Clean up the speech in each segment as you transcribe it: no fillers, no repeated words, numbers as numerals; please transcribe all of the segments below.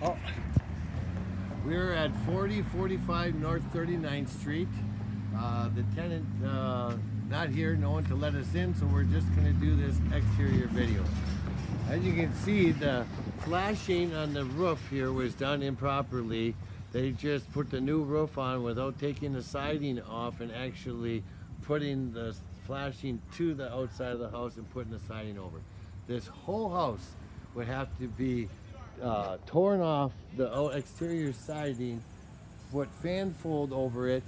Oh, we're at 4045 North 39th Street. The tenant not here, no one to let us in, so we're just going to do this exterior video. As you can see, the flashing on the roof here was done improperly. They just put the new roof on without taking the siding off and actually putting the flashing to the outside of the house and putting the siding over. This whole house would have to be torn off, the exterior siding, put fan fold over it,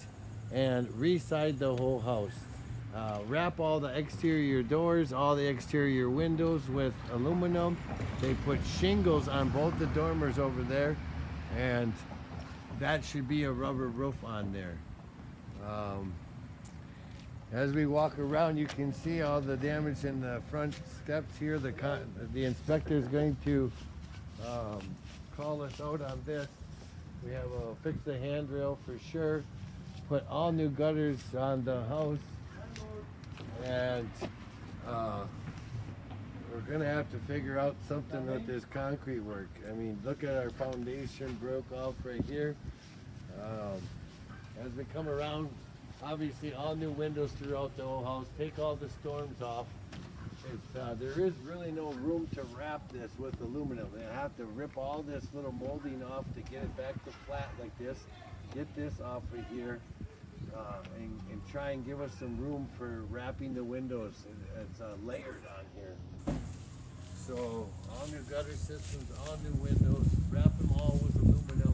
and re-side the whole house. Wrap all the exterior doors, all the exterior windows with aluminum. They put shingles on both the dormers over there, and that should be a rubber roof on there. As we walk around, you can see all the damage in the front steps here. The inspector is going to call us out on this. We have a fix the handrail for sure. Put all new gutters on the house, and we're gonna have to figure out something with this concrete work. I mean, look at our foundation broke off right here. As we come around, obviously all new windows throughout the whole house. Take all the storms off. There is really no room to wrap this with aluminum. They have to rip all this little molding off to get it back to flat like this. Get this off of here, and try and give us some room for wrapping the windows. It's layered on here. So all new gutter systems, all new windows, wrap them all with aluminum,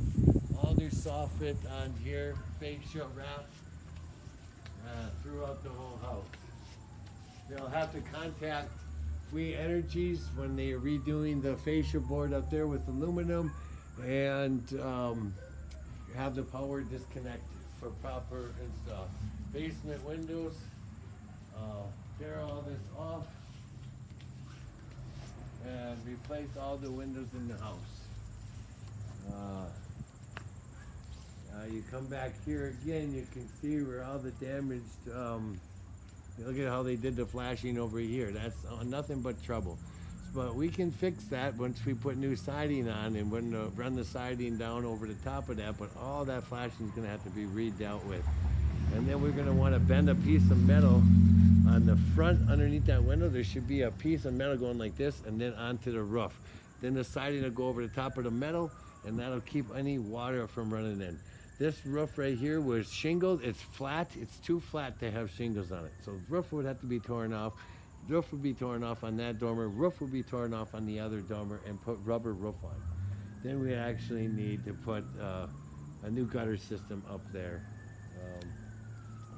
all new soffit on here, fascia wrap throughout the whole house. They'll have to contact We Energies when they're redoing the fascia board up there with aluminum, and have the power disconnected for proper install. Basement windows, tear all this off and replace all the windows in the house. You come back here again, you can see where all the damaged, look at how they did the flashing over here. That's nothing but trouble. But we can fix that once we put new siding on, and run the siding down over the top of that, but all that flashing is going to have to be re-dealt with. And then we're going to want to bend a piece of metal on the front underneath that window. There should be a piece of metal going like this and then onto the roof. Then the siding will go over the top of the metal, and that'll keep any water from running in. This roof right here was shingled. It's flat. It's too flat to have shingles on it. So the roof would have to be torn off. The roof would be torn off on that dormer. Roof would be torn off on the other dormer and put rubber roof on. Then we actually need to put a new gutter system up there.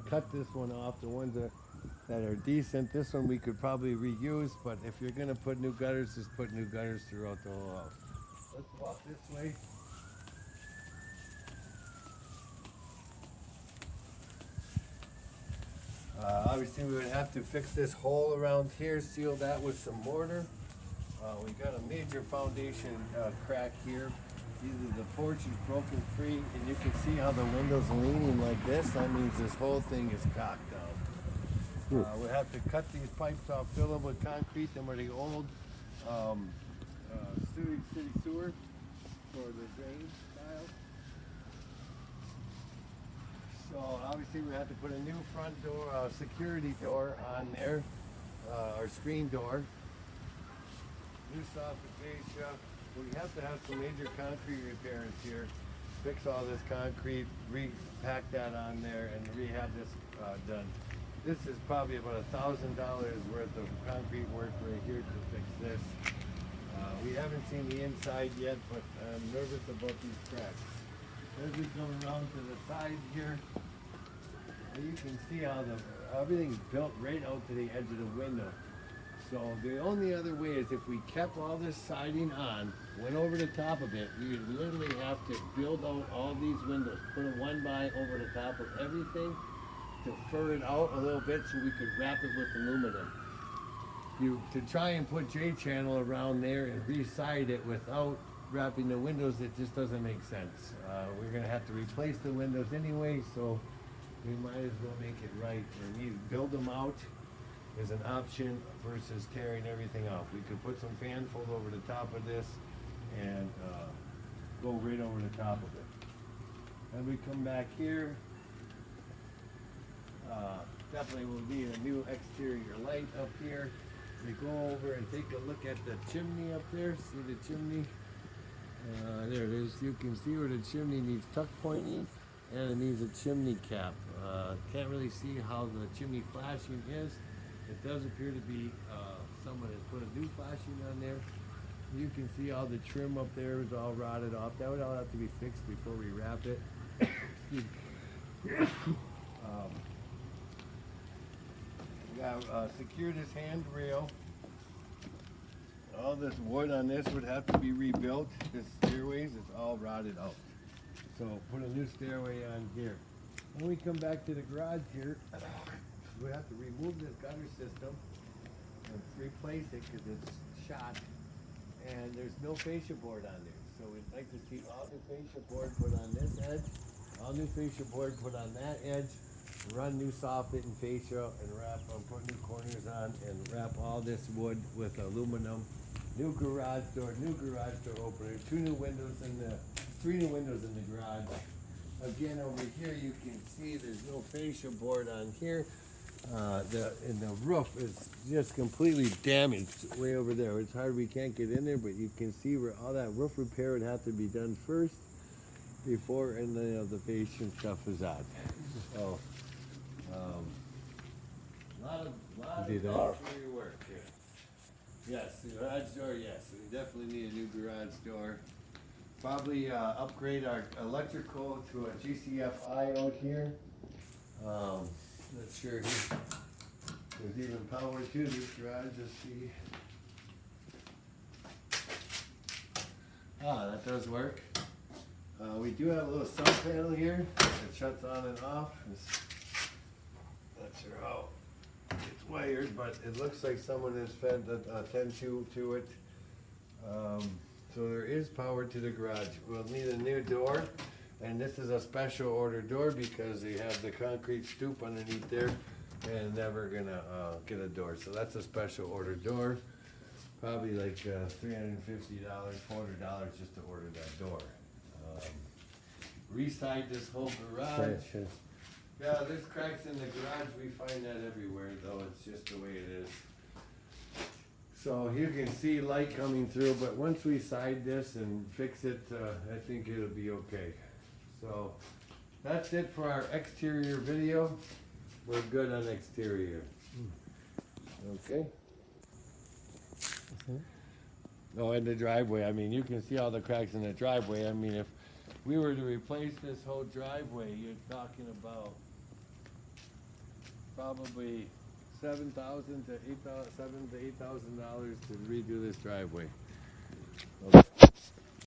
Cut this one off. The ones that are decent. This one we could probably reuse, but if you're going to put new gutters, just put new gutters throughout the whole house. Let's walk this way. Obviously we would have to fix this hole around here, seal that with some mortar. We got a major foundation crack here. Either the porch is broken free, and you can see how the window's leaning like this. That means this whole thing is cocked down. We have to cut these pipes off, fill them with concrete. Them are the old city sewer for the drain style. So obviously we have to put a new front door, security door on there, our screen door. New soffit fascia. We have to have some major concrete repairs here. Fix all this concrete, repack that on there, and rehab this done. This is probably about $1,000 worth of concrete work right here to fix this. We haven't seen the inside yet, but I'm nervous about these cracks. As we come around to the side here, you can see how everything's built right out to the edge of the window. So the only other way is if we kept all this siding on, went over the top of it, we would literally have to build out all these windows, put them one by over the top of everything to fur it out a little bit so we could wrap it with aluminum. To try and put J-channel around there and re-side it without wrapping the windows, it just doesn't make sense. We're going to have to replace the windows anyway, so we might as well make it right. And either build them out is an option versus tearing everything off. We could put some fan fold over the top of this and go right over the top of it. And we come back here. Definitely will need a new exterior light up here. We go over and take a look at the chimney up there. See the chimney? There it is. You can see where the chimney needs tuck pointing and it needs a chimney cap. Can't really see how the chimney flashing is. It does appear to be someone has put a new flashing on there. You can see all the trim up there is all rotted off. That would all have to be fixed before we wrap it. Excuse me. We got secure this handrail. All this wood on this would have to be rebuilt. This stairways is all rotted out. So put a new stairway on here. When we come back to the garage here, we have to remove this gutter system and replace it because it's shot. And there's no fascia board on there. So we'd like to see all new fascia board put on this edge, all new fascia board put on that edge, run new soffit and fascia and put new corners on and wrap all this wood with aluminum. New garage door opener, three new windows in the garage. Again, over here you can see there's no fascia board on here. The roof is just completely damaged way over there. It's hard, we can't get in there, but you can see where all that roof repair would have to be done first before any of the fascia and stuff is on. So, lot of interior work here. Yes, the garage door, yes. We definitely need a new garage door. Probably upgrade our electrical to a GCFI out here. Not sure if there's even power to this garage. Let's see. That does work. We do have a little sun panel here that shuts on and off. Not sure how it's wired, but it looks like someone has fed a 10-2 to it. So there is power to the garage. We'll need a new door, and this is a special order door because they have the concrete stoop underneath there and never gonna get a door. So that's a special order door. Probably like $350, $400 just to order that door. Reside this whole garage. Yeah, there's cracks in the garage. We find that everywhere, though. It's just the way it is. So you can see light coming through, but once we side this and fix it, I think it'll be okay. So that's it for our exterior video. We're good on exterior. Okay. Oh, and the driveway. I mean, you can see all the cracks in the driveway. I mean, if we were to replace this whole driveway, you're talking about probably $7,000 to $8,000 to redo this driveway. Okay.